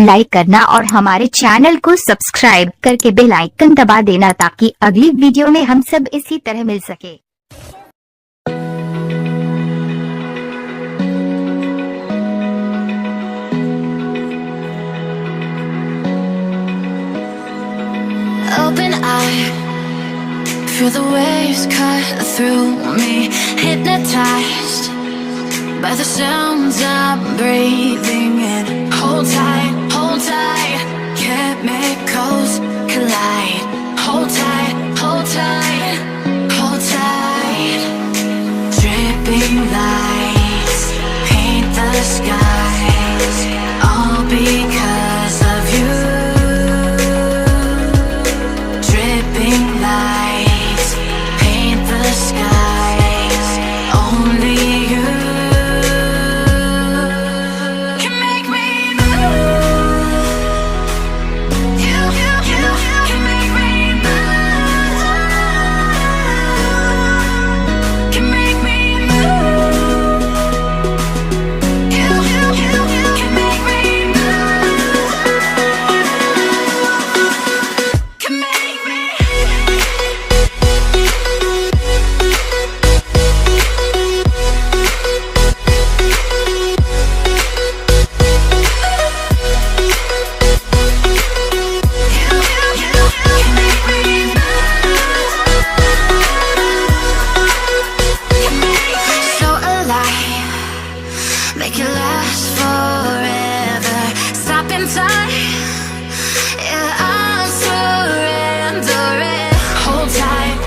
Like करना और हमारे चैनल को सब्सक्राइब करके बेल आइकन दबा देना ताकि अगली वीडियो में हम सब इसी तरह मिल सके। Open eye, feel the waves cut through me, hypnotized by the sounds I'm breathing in. Hold tight, chemicals collide. Hold tight, hold tight, hold tight. Dripping lights paint the skies, all because of you. Dripping lights paint the skies, only you can make me move. You can make me move. Can make me move. You can make me move. Can make me. So alive, make it last forever. Stop in time, yeah, I'm surrendering. Hold tight,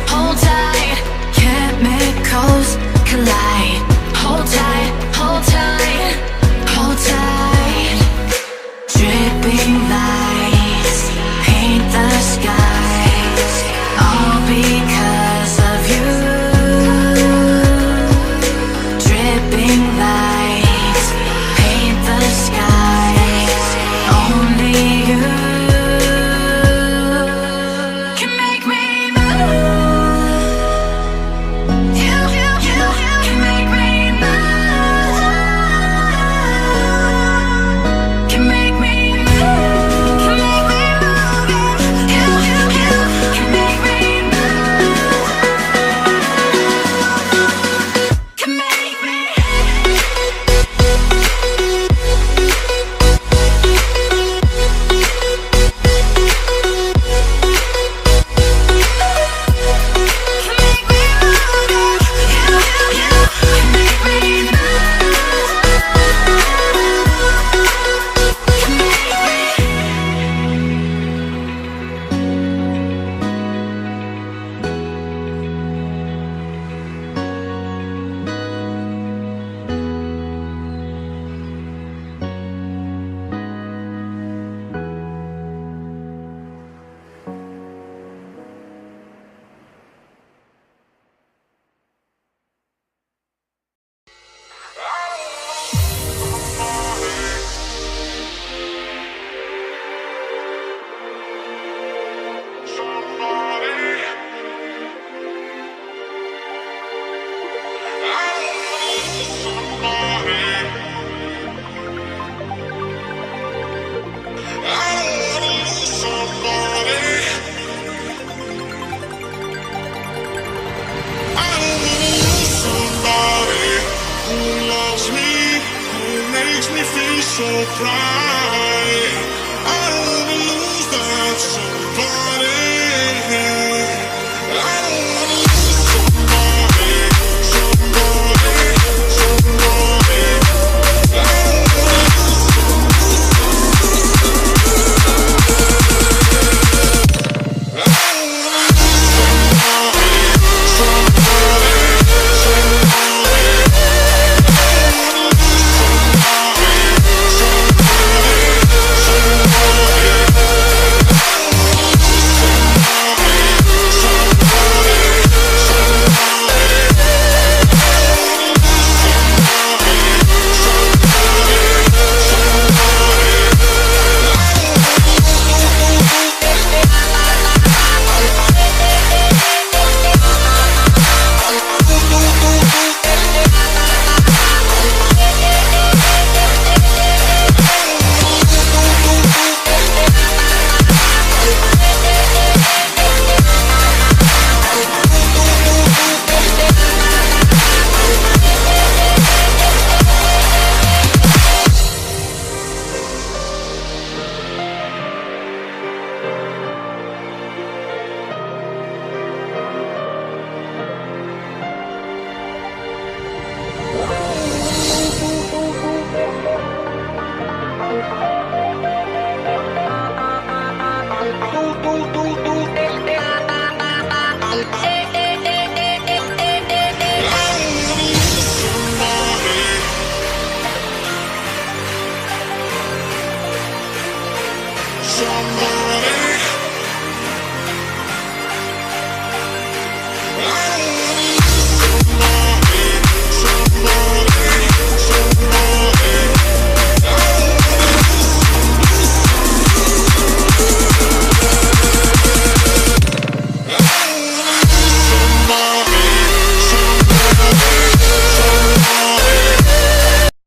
chemicals collide. Hold tight, hold tight, hold tight. Dripping lights paint the skies, all because of you. Dripping lights paint the skies, only you can make me move. You can make me move. Can make me move. Can make me move. You can make me move. Can make me. Can make me move. You can make me move. Can make me. So proud.